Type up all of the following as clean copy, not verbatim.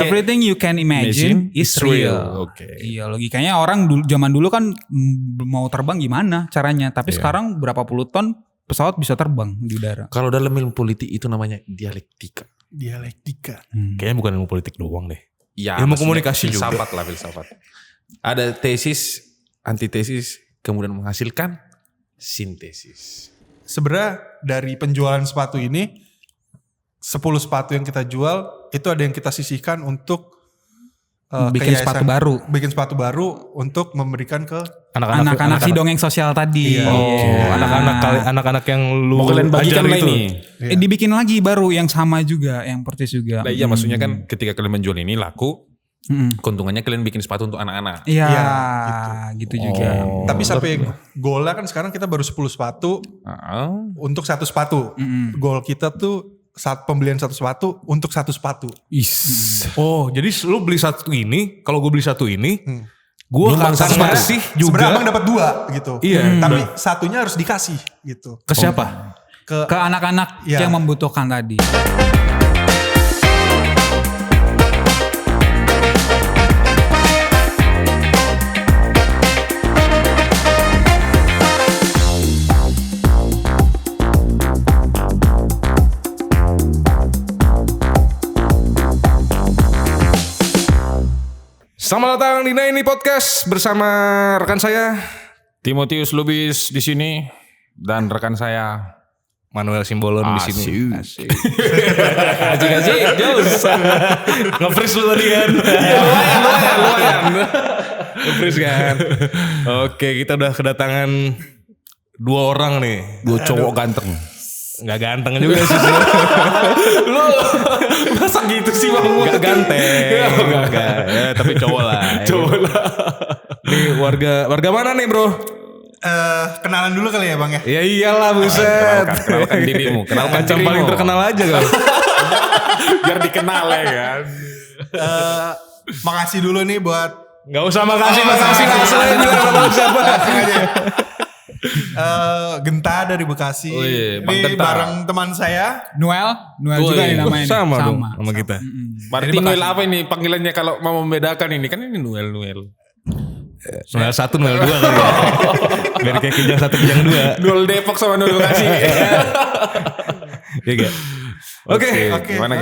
Everything you can imagine is real. Oke. Iya, logikanya orang zaman dulu kan mau terbang gimana caranya, tapi sekarang berapa puluh ton pesawat bisa terbang di udara. Kalau dalam ilmu politik itu namanya dialektika. Kayaknya bukan ilmu politik doang deh. Ya, Ilmu maksudnya komunikasi juga. filsafat. Ada tesis, antitesis, kemudian menghasilkan sintesis. Sebenarnya dari penjualan sepatu ini 10 sepatu yang kita jual itu ada yang kita sisihkan untuk Bikin sepatu baru. Bikin sepatu baru untuk memberikan ke Anak-anak si dongeng sosial tadi. Iya. Anak-anak yang lu Mau kalian bagikan ajar lah itu. ini. Dibikin lagi baru yang sama juga, yang persis juga. Nah, iya maksudnya kan ketika kalian menjual ini laku, keuntungannya kalian bikin sepatu untuk anak-anak. Iya, Iya, gitu juga. tapi sampai goalnya kan sekarang kita baru 10 sepatu untuk satu sepatu. Goal kita tuh saat pembelian satu sepatu untuk satu sepatu. Oh, jadi lu beli satu ini, kalau gue beli satu ini, gue Nyumbang akan satu sepatu. kasih Sebenarnya juga abang dapat 2 gitu. Iya. Tapi satunya harus dikasih gitu. ke siapa? Ke Ke anak-anak Iya. yang membutuhkan tadi. Selamat datang di Naini Podcast bersama rekan saya Timotius Lubis di sini dan rekan saya Manuel Simbolon di sini. Asik. Asik, Jos. Nge-freeze lu tadi kan? Lumayan. Nge-freeze kan? Oke, kita udah kedatangan 2 orang nih. 2 cowok ganteng. Nggak ganteng juga sih. Lu masa gitu sih Bang? Nggak ganteng. Nggak. Ya, tapi cowok lah. Nih warga mana nih bro? kenalan dulu kali ya bang ya. Ya iyalah buset. Kenalkan dirimu. Kenalkan Macam dirimu. paling terkenal aja kan. Biar dikenal ya kan. Makasih dulu nih buat Nggak usah makasih langsung aja bilang sama siapa. Genta dari Bekasi. Oh iya, Bang Ini Genta. bareng teman saya. Noel juga nih namanya. Sama dong sama kita. Berarti Noel apa ini panggilannya kalau mau membedakan ini kan ini Noel. Noel 1, Noel 2 kali ya. Biar kayak kijang 1, kijang 2. Noel Depok sama Noel Bekasi. Iya gak? Oke. Gimana?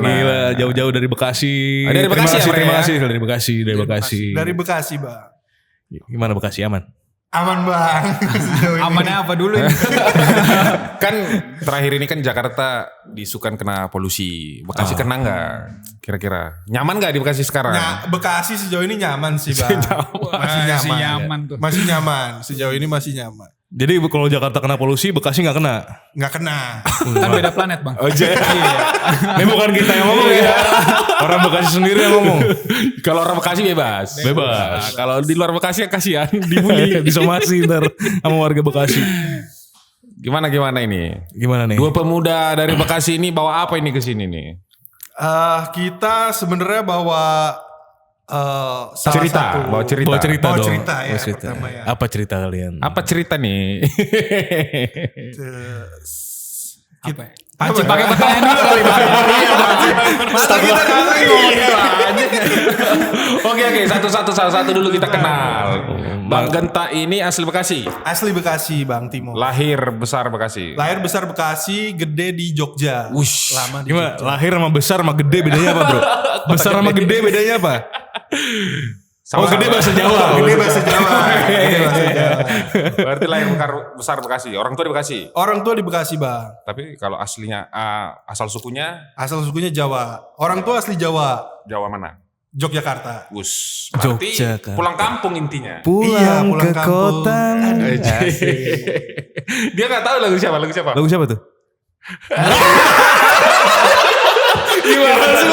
Gila jauh-jauh dari Bekasi. Dari Bekasi ya, terima Bre, kasih dari Bekasi. Dari Bekasi bang. Gimana Bekasi aman? Aman bang. Sejauh ini. Amannya apa dulu ini? Kan terakhir ini kan Jakarta disukan kena polusi. Bekasi kena nggak? Kira-kira nyaman nggak di Bekasi sekarang? Nah, Bekasi sejauh ini nyaman sih bang. Masih nyaman tuh. Masih nyaman. Sejauh ini masih nyaman. Jadi kalau Jakarta kena polusi, Bekasi nggak kena. Nggak kena. Kan beda planet bang. Oh iya. Ini bukan kita yang ngomong ya. Orang Bekasi sendiri yang ngomong. Kalau orang Bekasi bebas. Bebas. Nah, kalau di luar Bekasi ya kasihan dibully. Disomasi ntar sama warga Bekasi. Gimana ini? Gimana nih? 2 pemuda dari Bekasi ini bawa apa ini ke sini nih? Kita sebenarnya bawa salah Cerita, satu bawa cerita. Bawa cerita Bawa dong. cerita ya, Bawa cerita. pertama ya. Apa cerita kalian? Apa cerita nih? Apa ya? Pancing pakai pertanyaan dulu kali bang. Masa kita lagi ngomongin Oke, satu dulu kita kenal. Bang Genta ini asli Bekasi. asli Bekasi Bang Timo. Lahir besar Bekasi. Lahir besar Bekasi, gede di Jogja. Wush. Lama di Gimana? Jogja. Lahir sama besar sama gede bedanya apa bro? Besar sama gede bedanya apa? Oh gede bahasa Jawa. Gede bahasa Jawa. Gede bahasa Jawa. Berarti lahir besar Bekasi. Orang tua di Bekasi. Orang tua di Bekasi Bang. Tapi kalau aslinya asal sukunya Asal sukunya Jawa. Orang tua asli Jawa. Jawa mana? Yogyakarta. Wush. Berarti Yogyakarta. pulang kampung intinya. Iya, pulang ke kampung. kota. Dia nggak tahu lagu siapa. Lagu siapa tuh? Gimana sih?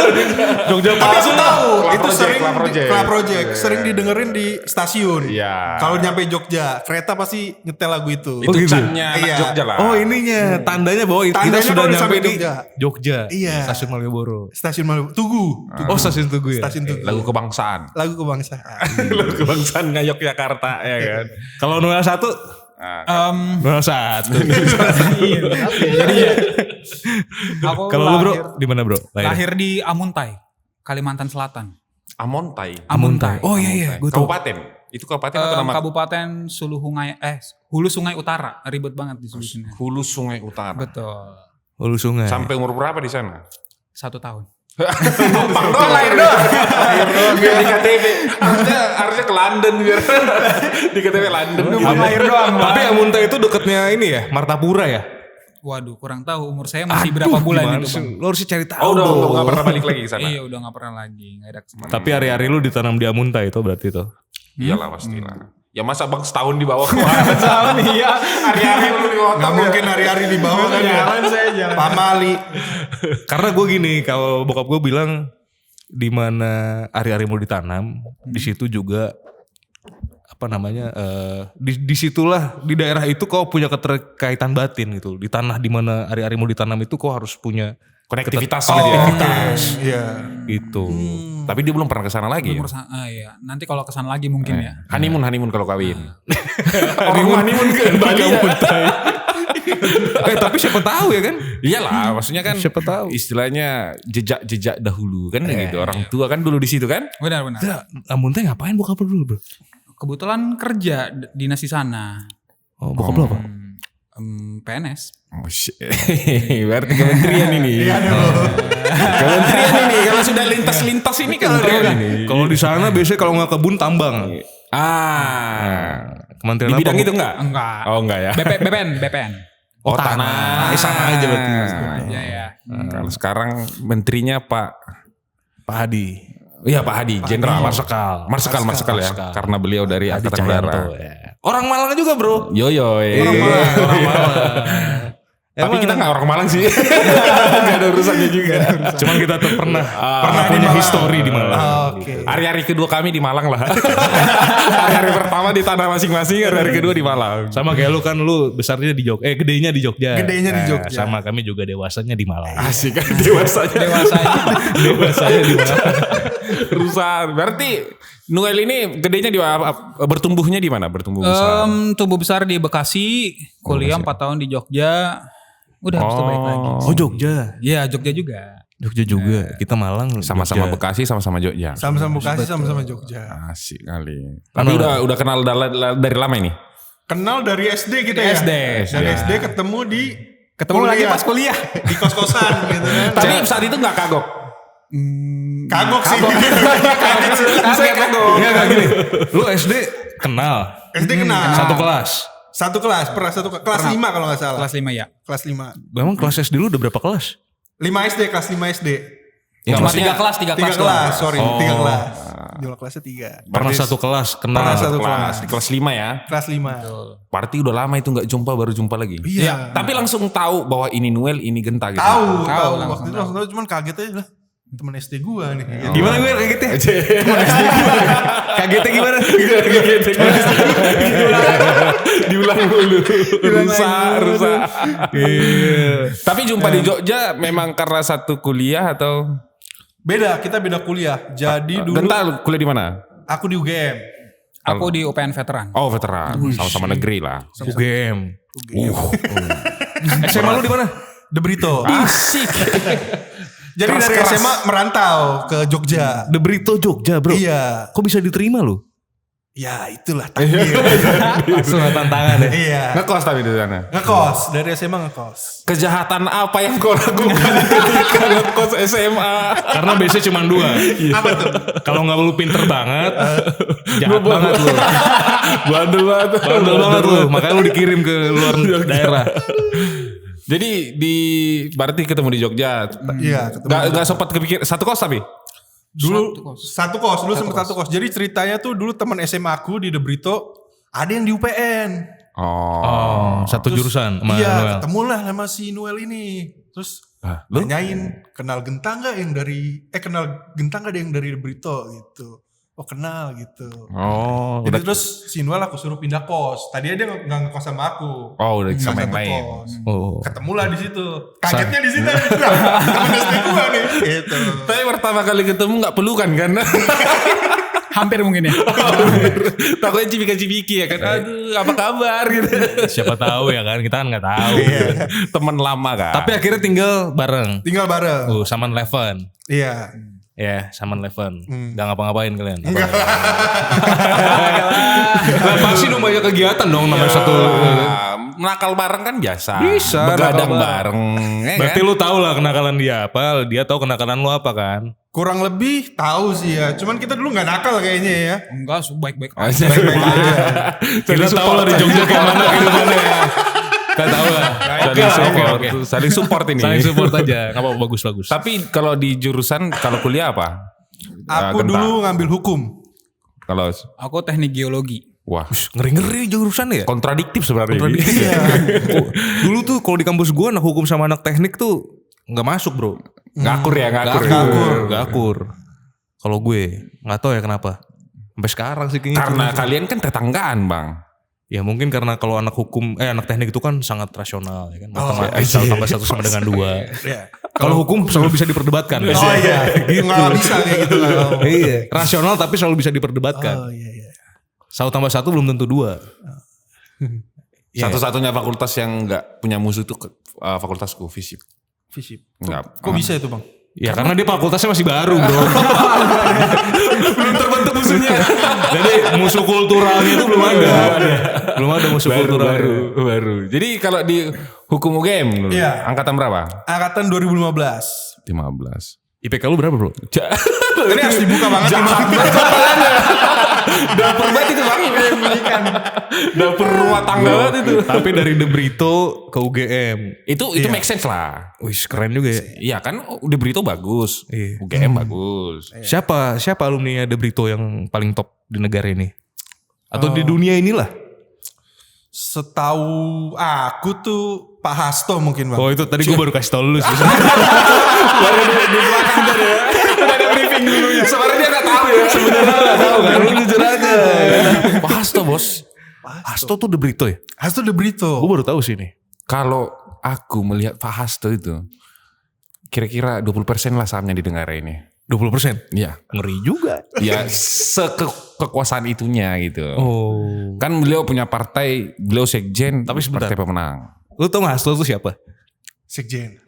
Jogja Tapi aku tahu itu Club Project. Club Project sering didengerin di stasiun. Iya. Kalau nyampe Jogja, kereta pasti nyetel lagu itu. Itu gitu? cannya anak Iya. Jogja lah. Oh ininya tandanya bahwa kita Tandanya sudah baru nyampe sampai di Jogja. Jogja. Iya. Stasiun Malioboro. Stasiun Maluku. Tugu. Oh stasiun Tugu ya. Stasiun Tugu. Lagu kebangsaan. Lagu kebangsaan. Lagu kebangsaan nggak Yogyakarta ya kan. Kalau Noel 1, Noel 1. Jadi ya. Aku Kalau lu bro, lahir- di mana bro? lahir di Amuntai. Kalimantan Selatan. Amontai. Oh iya, gue tahu. Kabupaten. Itu kabupaten atau nama? Kabupaten Hulu Sungai Utara. Ribet banget di sini. Hulu Sungai Utara. Betul. Hulu Sungai. Sampai umur berapa di sana? 1 tahun. Numpang doang, lahir doang. Biar di KTP. Harusnya ke London biar di KTP London. Numpang lahir doang. Tapi Amuntai itu deketnya ini ya, Martapura ya? Waduh, kurang tahu umur saya masih berapa bulan itu, Bang. Lo harus cari tahu. Oh, udah dong. nggak pernah balik lagi ke sana. Iya, udah gak pernah lagi. Gak ada kesempatan. Tapi hari-hari lu ditanam di Amuntai itu berarti itu. Iyalah pastilah. Ya masa bang setahun di bawah setahun iya. Hari-hari lu di bawah. Nggak mungkin hari-hari di bawah kan ya. saya jalan. Pamali. Karena gue gini, kalau bokap gue bilang di mana hari-hari mau ditanam, di situ juga apa namanya di situlah di daerah itu kau punya keterkaitan batin gitu. Di tanah di mana hari-hari mau ditanam itu kau harus punya konektivitas Oh, gitu ya. Iya. gitu. Tapi dia belum pernah ke sana lagi. Ya? Iya. Nanti kalau kesana lagi mungkin ya. Honeymoon kalau kawin. honeymoon ke Bali. Tapi siapa tahu ya kan? Iyalah, maksudnya kan Siapa tahu. istilahnya jejak-jejak dahulu kan gitu. Orang tua kan dulu di situ kan. Benar-benar. Amuntai ngapain bokap lu dulu, Bro? Kebetulan kerja dinas di sana. Oh, bokap lu apa? PNS. Oh shit. Berarti kementerian ini. Kementerian ini kalau sudah lintas-lintas ini kementerian ini. Kalau di sana biasanya kalau nggak kebun tambang. Kementerian Di bidang apa? itu enggak? Enggak. Oh enggak ya. BPN. Oh, tanah. Sama aja berarti. Ya. Kalau sekarang menterinya Pak Hadi. Iya Pak Hadi, Jenderal Marsekal. Marsekal ya. Karena beliau dari Hadi Angkatan Cahyanto, Darat. ya. Orang Malang juga, Bro. Yo. Orang Malang. Tapi kita nggak orang Malang sih. Gak ada urusannya juga. Cuman kita tuh pernah punya history di Malang. Oke. Hari-hari kedua kami di Malang lah. Hari-hari pertama di tanah masing-masing, hari-hari kedua di Malang. Sama kayak lu kan, lu besarnya di Jogja, gedenya di Jogja. Gedenya di Jogja. Sama kami juga dewasanya di Malang. Asik kan dewasanya. Dewasanya di Malang. Rusak. Berarti Noel ini gedenya bertumbuhnya di mana? Bertumbuh besar. Tumbuh besar di Bekasi, kuliah 4 tahun di Jogja. Udah habis itu balik lagi. Oh, Jogja. Iya, Jogja juga. Jogja juga. Kita Malang. Sama-sama Jogja. Bekasi, sama-sama Jogja. Sama-sama Bekasi, sama-sama Jogja. Asik kali. Tapi udah kenal dari lama ini. Kenal dari SD gitu ya. SD. Dari SD ketemu di Lagi pas kuliah. di kos-kosan gitu kan. Tapi saat itu nggak kagok. Kagok sih. Saya kagok. Iya gak gini. Lu SD kenal. SD kenal. Satu kelas. Satu kelas, pernah satu kelas 5 kalau nggak salah. Kelas 5 ya. Kelas 5. Memang kelas SD lu udah berapa kelas? 5 SD, kelas 5 SD. Ya, Cuma maksudnya 3 kelas. 3 kelas, sorry, 3 kelas. Jumlah kelasnya 3. Pernah satu kelas kenal. Pernah satu kelas. Di kelas 5 ya. Kelas 5. Berarti udah lama itu nggak jumpa, baru jumpa lagi. Iya. Tapi langsung tahu bahwa ini Noel, ini Genta gitu. Tahu. langsung Waktu itu langsung tahu, cuman kaget aja lah. Temen SD gua nih. Gimana gue kagetnya? Kagetnya gimana? Diulang dulu. Rusak. Tapi jumpa di Jogja memang karena satu kuliah atau? Beda, kita beda kuliah. Jadi dulu Genta kuliah di mana? aku di UGM. Aku di UPN Veteran. Oh veteran, sama-sama negeri lah. UGM. SMA lu di mana? De Brito. Asik. Jadi dari SMA merantau ke Jogja. De Brito Jogja, Bro. Iya. Kok bisa diterima lu? Ya itulah takdir. Langsung tantangan ya. Iya. Ngekos tapi di sana. Ngekos, dari SMA ngekos. Kejahatan apa yang kau lakukan ketika ngekos SMA? Karena biasanya cuma 2. Apa tuh? Kalau nggak lu pinter banget, jahat banget lu. Bandel banget. Bandel banget lu. Makanya lu dikirim ke luar daerah. Jadi berarti ketemu di Jogja. Iya, ketemu. Gak sempat kepikir satu kos tapi. Dulu satu kos, sempat satu kos. Jadi ceritanya tuh dulu teman SMA aku di De Brito ada yang di UPN. Oh, satu jurusan sama Iya, Noel. ketemulah sama si Noel ini. Terus Lu? nanyain kenal Genta nggak yang dari kenal Genta nggak ada yang dari De Brito gitu. Oh kenal gitu. Oh, Jadi terus si Noel aku suruh pindah kos. Tadi dia nggak ngekos sama aku. Oh, udah sama yang Satu lain. kos. Oh. Ketemulah di situ. Kagetnya di situ. Temen SD gua nih. Gitu. Tapi pertama kali ketemu gak pelukan kan? Hampir mungkin ya. Takutnya cipika-cipiki ya kan. Aduh, apa kabar gitu. Siapa tahu ya kan, kita kan nggak tahu. Teman lama kan. Tapi akhirnya tinggal bareng. Tinggal bareng. Sama Eleven. Iya. Ya, Summon Eleven. Gak ngapa-ngapain kalian. Pasti dong banyak kegiatan dong namanya satu. Nakal bareng kan biasa. Bisa, Begadang nakal bareng. Berarti lu tahu lah kenakalan dia apa, dia tahu kenakalan lu apa kan? Kurang lebih tahu sih ya. Cuman kita dulu nggak nakal kayaknya ya. Enggak, baik-baik Oh, aja. Baik-baik aja. Kita tahu lah di Jogja kayak mana kehidupannya ya. Kita tahu lah. Saling support ini. Saling support aja. Gak apa-apa, bagus-bagus. Tapi kalau di jurusan, kalau kuliah apa? Aku Genta. dulu ngambil hukum. Kalau Aku teknik geologi. wah Ngeri-ngeri jurusan ya. kontradiktif sebenarnya. Dulu tuh kalau di kampus gue anak hukum sama anak teknik tuh nggak masuk bro. Ngakur ya, ngakur. Nggak akur. Kalau gue nggak tahu ya kenapa. Sampai sekarang sih kayaknya. Karena kalian kan tetanggaan, Bang. Ya mungkin karena kalau anak hukum, anak teknik itu kan sangat rasional ya kan. Matematika tambah 1 sama dengan 2. Ya. Kalau hukum selalu bisa diperdebatkan. Oh iya, nggak bisa kayak gitu lah. Iya. Rasional tapi selalu bisa diperdebatkan. Oh iya iya. 1 tambah 1 belum tentu 2. Satu-satunya fakultas yang nggak punya musuh itu fakultasku fisip. Fisip. Enggak. Kok bisa itu bang? Ya karena dia fakultasnya masih baru bro. Belum terbentuk musuhnya. Jadi musuh kulturalnya itu belum ada. Belum ada musuh kultural. Baru. Jadi kalau di hukum UGM dulu, Iya. angkatan berapa? Angkatan 2015. 15. IPK lu berapa bro? Ini harus dibuka banget. Dapur banget itu Bang. Dapur rumah tangga banget itu. Tapi dari De Brito ke UGM. Itu make sense lah. Wih keren juga ya. Iya kan udah Brito bagus. Iya. UGM bagus. Siapa alumni De Brito yang paling top di negara ini? Atau di dunia inilah? Setahu aku tuh Pak Hasto mungkin bang. Oh itu tadi gue baru kasih tau lu sih. Baru di belakang tadi ya. Udah ada briefing dulu ya. Sebenarnya dia gak tahu ya. Sebenarnya gak tahu kan. Lu jujur aja. Pak Hasto bos. Hasto tuh De Brito ya? Hasto De Brito. Gue baru tahu sih nih. Kalau aku melihat Pak Hasto itu. Kira-kira 20% lah sahamnya di negara ini. 20%? Iya. Ngeri juga. Ya kekuasaan itunya gitu. Oh. Kan beliau punya partai. Beliau sekjen. Tapi sebentar. Partai pemenang. Lu tau gak Hasto tuh siapa? Sekjen.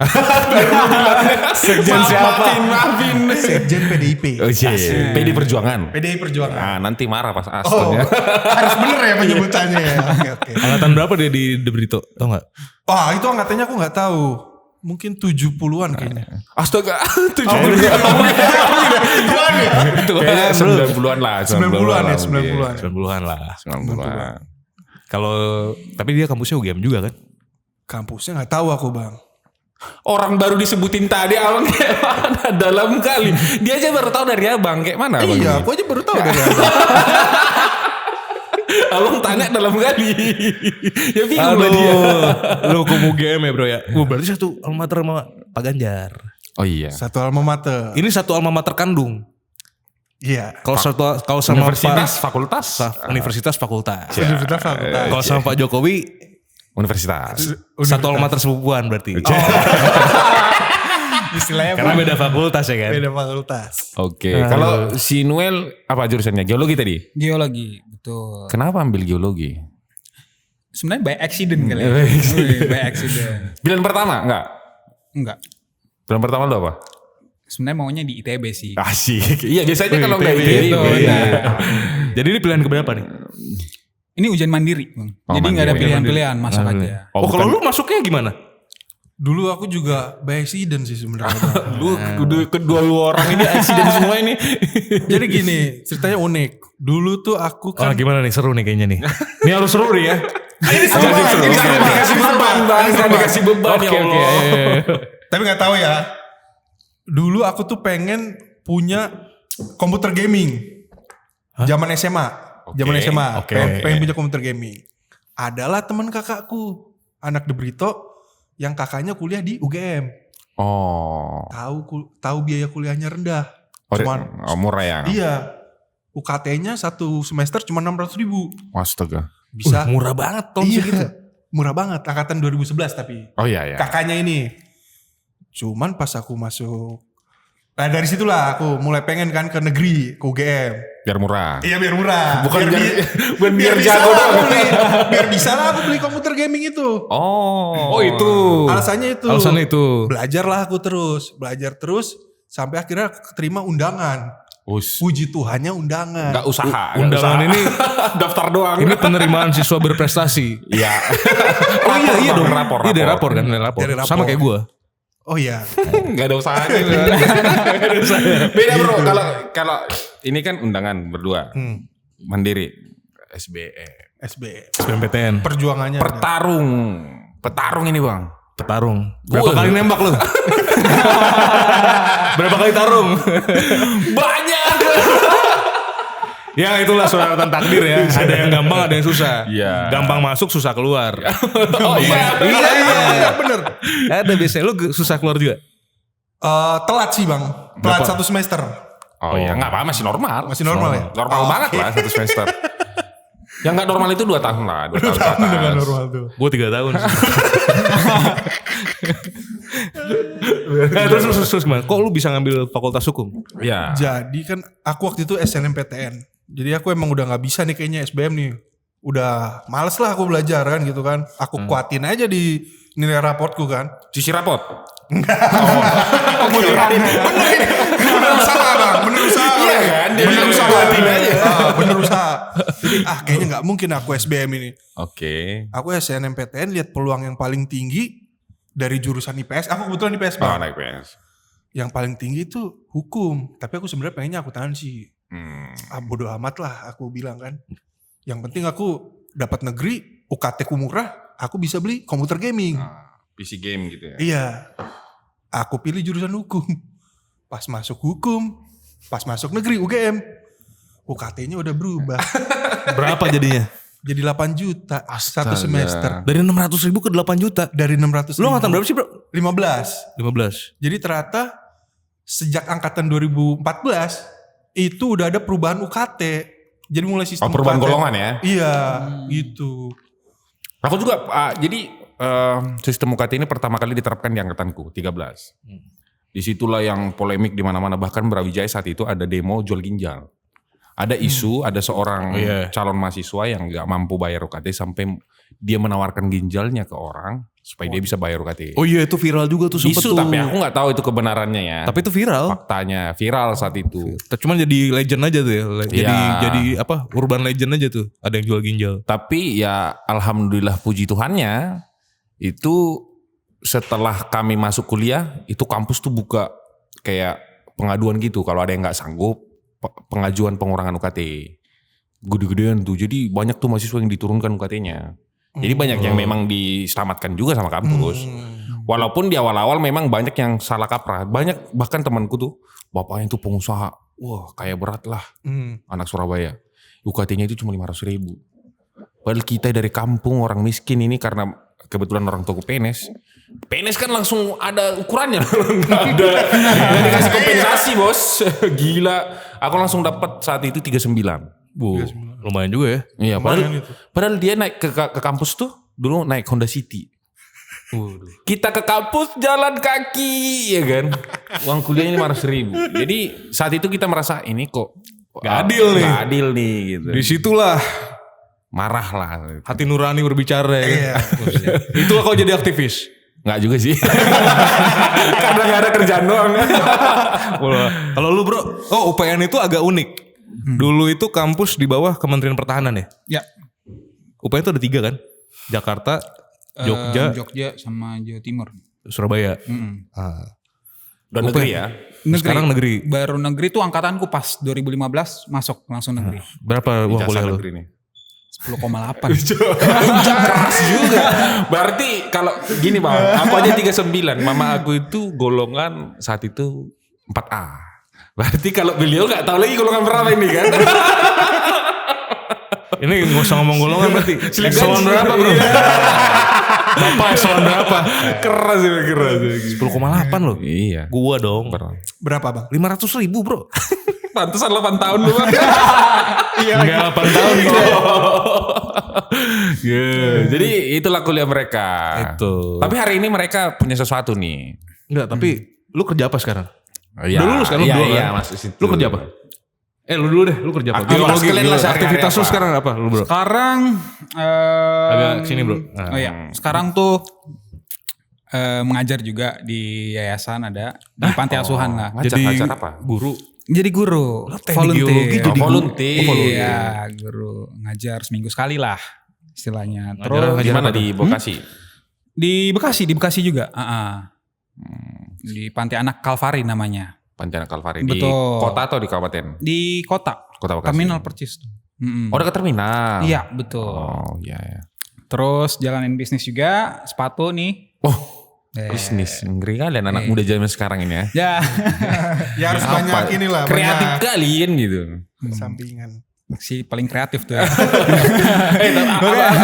Sekjen siapa? Maafin. Sekjen PDIP. Oh iya. PD Perjuangan. PDI Perjuangan. Nah nanti marah pas Oh, Hastonya. harus bener ya penyebutannya ya. Oke. Angkatan berapa dia di De Brito? Tau gak? Wah itu angkatannya aku nggak tahu. Mungkin 70-an kayaknya. Astaga. 70 70-an ya? Kayaknya 90-an lah. 90-an ya, 90-an. 90-an lah. 90-an. Kalau tapi dia kampusnya UGM juga kan? Kampusnya nggak tahu aku bang. Orang baru disebutin tadi abang kayak mana dalam kali. Dia aja baru tahu dari abang kayak mana abang. Iya, aku aja baru tahu dari abang. Abang tanya dalam kali. Ya bingung lah dia. Lu hukum UGM ya bro ya? Berarti satu alma mater sama Pak Ganjar. Oh iya. Satu alma mater. Ini satu alma mater kandung. Iya. Kalau sama Universitas, fakultas. Universitas fakultas. Universitas fakultas. Kalau sama Pak Jokowi Universitas. satu alma mater sepupuan berarti. Istilahnya Karena beda fakultas ya kan? beda fakultas. Oke. Kalau si Noel apa jurusannya? Geologi tadi? Geologi, betul. Kenapa ambil geologi? Sebenarnya by accident kali ya. By accident. Pilihan pertama? Enggak. Pilihan pertama lu apa? Sebenarnya maunya di ITB sih. Asik. Iya biasanya kalau nggak ITB. gitu. Jadi ini pilihan keberapa nih? Ini ujian mandiri, Bang. Oh, Jadi nggak ada mandiri. pilihan-pilihan, masuk aja. Oh kalau lu masuknya gimana? Dulu aku juga by accident sih sebenarnya. Bang. Lu kedua orang ini accident semua ini. Jadi gini, ceritanya unik. Dulu tuh aku Oh kan gimana nih seru nih kayaknya nih. Ini harus seru nih ya. ini seru banget. Ini seru banget. Dikasih beban bang. Dikasih beban ya Allah. Tapi nggak tahu ya. Dulu aku tuh pengen punya komputer gaming. Zaman SMA. Zaman SMA. Oke. Pengen punya komputer gaming. Adalah teman kakakku, anak De Brito, yang kakaknya kuliah di UGM. Oh. Tahu biaya kuliahnya rendah. Murah ya? Iya. UKT-nya satu semester cuma 600.000. Astaga. Bisa. Murah banget Tom Iya. segitu. Murah banget. Angkatan 2011 tapi. Oh iya. Kakaknya ini. Cuman pas aku masuk. Nah dari situlah aku mulai pengen kan ke negeri, ke UGM. Biar murah. Iya biar murah. Bukan biar biar bisa jago lah dong. aku beli. Biar bisa lah aku beli komputer gaming itu. Oh itu. Alasannya itu. Alasannya itu. Belajar lah aku terus. Belajar terus. Sampai akhirnya keterima undangan. Puji Tuhannya undangan. Gak usaha. Undangan ini daftar doang. ini penerimaan siswa berprestasi. Iya. Oh iya dong. Rapor. Iya dari rapor kan, dari rapor. Sama kayak gue. Oh iya. Gak ada usahanya. Beda bro. Kalau ini kan undangan berdua. Mandiri. SBMPTN. Perjuangannya. Petarung ini bang. Petarung. Berapa kali nembak lu? Berapa kali tarung? Banyak. Ya itulah suratan takdir ya. Ada yang gampang, ada yang susah. Iya. Gampang masuk, susah keluar. Oh iya. Bener. Ada biasanya lu susah keluar juga. Telat sih bang. Telat 1 semester. Oh iya, nggak apa, masih normal. Masih normal ya? Normal banget lah 1 semester. Yang nggak normal itu 2 tahun lah. 2 tahun ke atas. Dengan normal tuh. Gue 3 tahun. Terus gimana? Kok lu bisa ngambil fakultas hukum? Iya. Jadi kan aku waktu itu SNMPTN. Jadi aku emang udah gak bisa nih kayaknya SBM nih. Udah males lah aku belajar kan gitu kan. Aku kuatin aja di nilai raportku kan. Sisi rapot. Bener usaha bang. Bener usaha. Iya kan? Bener usaha. Kuatin aja. Bener usaha. Jadi kayaknya gak mungkin aku SBM ini. Oke. Aku SNMPTN lihat peluang yang paling tinggi dari jurusan IPS. Aku kebetulan IPS Oh bang. naik PS. Yang paling tinggi itu hukum. Tapi aku sebenarnya pengennya akuntansi. Bodo amat lah aku bilang kan. Yang penting aku dapat negeri, UKT ku murah, aku bisa beli komputer gaming. PC game gitu ya. Iya. Aku pilih jurusan hukum. Pas masuk hukum, pas masuk negeri UGM, UKT-nya udah berubah. Berapa jadinya? Jadi 8 juta Astaga. 1 semester. Dari 600.000 ke 8 juta. Dari 600 Lu angkatan berapa sih bro? 15. 15. Jadi ternyata sejak angkatan 2014 itu udah ada perubahan UKT. Jadi mulai sistem perubahan UKT. golongan ya? Iya, gitu. Aku juga, jadi sistem UKT ini pertama kali diterapkan di angkatanku, 13. Disitulah yang polemik di mana-mana. Bahkan Brawijaya saat itu ada demo jual ginjal. Ada isu, ada seorang calon mahasiswa yang gak mampu bayar UKT sampai dia menawarkan ginjalnya ke orang supaya dia bisa bayar UKT. Oh iya itu viral juga tuh sempet Isu tuh. tapi aku gak tahu itu kebenarannya ya. Tapi itu viral. Faktanya viral saat itu. Cuman jadi legend aja tuh ya. Iya. Jadi apa? Urban legend aja tuh. Ada yang jual ginjal. Tapi ya alhamdulillah puji Tuhannya itu setelah kami masuk kuliah itu kampus tuh buka kayak pengaduan gitu kalau ada yang nggak sanggup pengajuan pengurangan UKT gede-gedean tuh. Jadi banyak tuh mahasiswa yang diturunkan UKT-nya. Jadi banyak yang memang diselamatkan juga sama kampus. Walaupun di awal-awal memang banyak yang salah kaprah. Banyak bahkan temanku tuh bapaknya tuh pengusaha. Wah kayak berat lah anak Surabaya. UKT-nya itu cuma 500.000. Padahal kita dari kampung orang miskin ini karena kebetulan orang tua PNS. PNS kan langsung ada ukurannya. Nggak ada. Nggak dikasih kompensasi bos. Gila. Aku langsung dapat saat itu 39. Lumayan juga ya. Iya, padahal dia naik ke kampus tuh dulu naik Honda City. Kita ke kampus jalan kaki, ya kan? Uang kuliahnya 500.000. Jadi saat itu kita merasa ini kok Gak adil nih. Gak adil nih gitu. Disitulah Marah lah. hati nurani berbicara ya. Iya. Itulah kau jadi aktivis. Nggak juga sih. Karena gak ada kerjaan doang. Kalau lu bro, UPN itu agak unik. Dulu itu kampus di bawah Kementerian Pertahanan ya? Ya. UPN itu ada 3 kan? Jakarta, Jogja sama Jawa Timur. Surabaya. Dan negeri ya. Sekarang negeri. Baru negeri tuh angkatanku pas 2015 masuk langsung negeri. Berapa uang kuliah lu? negeri nih. 10,8. Keras juga. Berarti kalau gini bang, aku aja 39. Mama aku itu golongan saat itu 4A. Berarti kalau beliau gak tahu lagi golongan berapa ini kan. Ini gak usah ngomong golongan berarti. Eselon berapa bro? Bapak eselon berapa? Keras ini keras. 10,8 loh. Iya. Gua dong. Berapa bang? 500.000 bro. Pantesan 8 tahun lu bang. Iya. Enggak 8 tahun gitu. Jadi itulah kuliah mereka. Itu. Tapi hari ini mereka punya sesuatu nih. Enggak tapi lu kerja apa sekarang? Iya. Udah lulus kan lu? Iya, Dulu iya, kan? masuk situ. Lu kerja apa? Lu dulu deh, lu kerja apa? Aktivitas kalian lah sehari-hari Aktivitas lu apa? sekarang apa lu bro? Sekarang Agak sini bro. oh iya, sekarang tuh mengajar juga di yayasan ada, di panti asuhan lah. Ngajar apa? Guru. Jadi guru, Teknik geologi jadi volunteer. Iya, guru ngajar seminggu sekali lah istilahnya. Terus Di mana di Bekasi? di Bekasi juga. Di Panti Anak Kalvari namanya. Panti Anak Kalvari. Di Betul. kota atau di kabupaten? Di kota. Kota Bekasi. Terminal Percis. Oh dekat terminal. Iya betul. Oh iya ya. Terus jalanin bisnis juga, sepatu nih. Oh bisnis. Ngeri kalian anak muda zaman sekarang ini ya. Ya. Ya harus banyak inilah. Kreatif banyak kalian gitu. sampingan. Si paling kreatif tuh ya.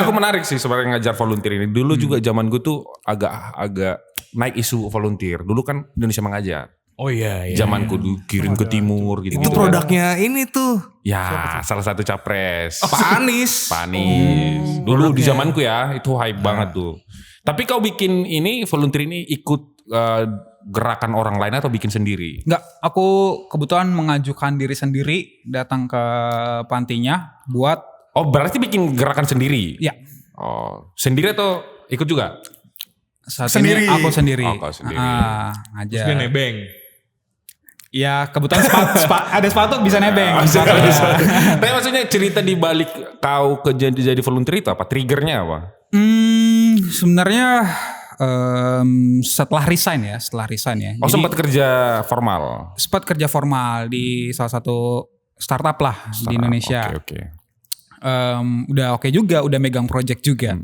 Aku menarik sih sebenarnya ngajar volunteer ini. Dulu juga zaman gue tuh agak naik isu volunteer. Dulu kan Indonesia Mengajar. Oh iya. Zamanku dulu kirim ke timur gitu. Itu produknya ini tuh. Ya salah satu capres. Pak Anies. Pak Anies. Dulu di zamanku ya itu hype banget tuh. Tapi kau bikin ini volunteer ini ikut gerakan orang lain atau bikin sendiri? Enggak, aku kebetulan mengajukan diri sendiri datang ke pantinya buat. Oh berarti bikin gerakan sendiri? Ya. Oh sendiri atau ikut juga? Saat Sendiri. ini aku sendiri. Oh, kau sendiri. Ngajar. Dia nebeng. Ya kebetulan ada sepatu bisa nebeng. Tapi maksudnya cerita di balik kau jadi volunteer itu apa? Triggernya apa? Sebenarnya setelah resign ya. Oh sempat kerja formal? Sempat kerja formal di salah satu startup lah di Indonesia. Oke. Udah oke juga, udah megang project juga.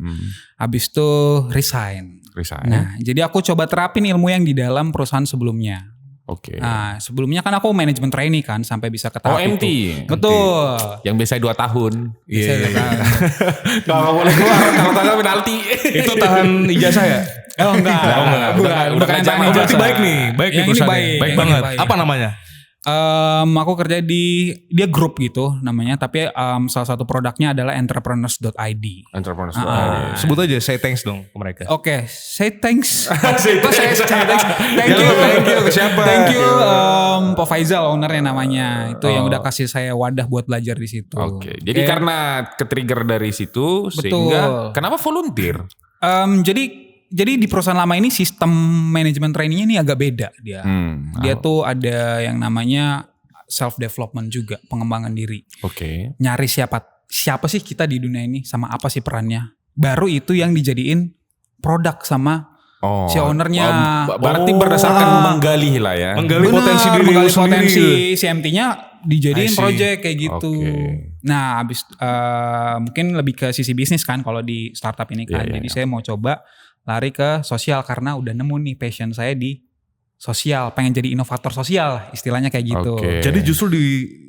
Habis itu resign. Nah, jadi aku coba terapin ilmu yang di dalam perusahaan sebelumnya. Oke. Nah, sebelumnya kan aku manajemen trainee kan sampai bisa ke tahap MT. itu. Betul. Yang biasa 2 tahun. Iya. Kalau boleh keluar, kalau tanggal penalti. Itu tahan ijazah ya? Oh enggak. Bukan nggak zaman. Oh, berarti ijazah. baik nih Yang ini perusahaannya. baik. Baik Yang banget. ini baik. Apa namanya? Aku kerja di dia grup gitu namanya, tapi salah satu produknya adalah entrepreneurs.id. Entrepreneurs. Sebut aja say thanks dong ke mereka. Oke, say thanks. Say thanks. Thank you. Ke siapa? Thank you Pak Faizal ownernya namanya. Itu yang udah kasih saya wadah buat belajar di situ. Oke. Jadi karena ke-trigger dari situ sehingga kenapa volunteer? Jadi di perusahaan lama ini sistem manajemen trainingnya ini agak beda dia. Dia tuh ada yang namanya self development juga, pengembangan diri. Oke. Nyari siapa sih kita di dunia ini, sama apa sih perannya. Baru itu yang dijadiin produk sama si ownernya. Berarti berdasarkan menggali lah ya. Menggali potensi diri lu sendiri. Potensi si MT-nya dijadiin project kayak gitu. Oke. Nah, habis mungkin lebih ke sisi bisnis kan kalau di startup ini kan. Jadi saya mau coba lari ke sosial karena udah nemu nih passion saya di sosial, pengen jadi inovator sosial, istilahnya kayak gitu. Oke. Jadi justru di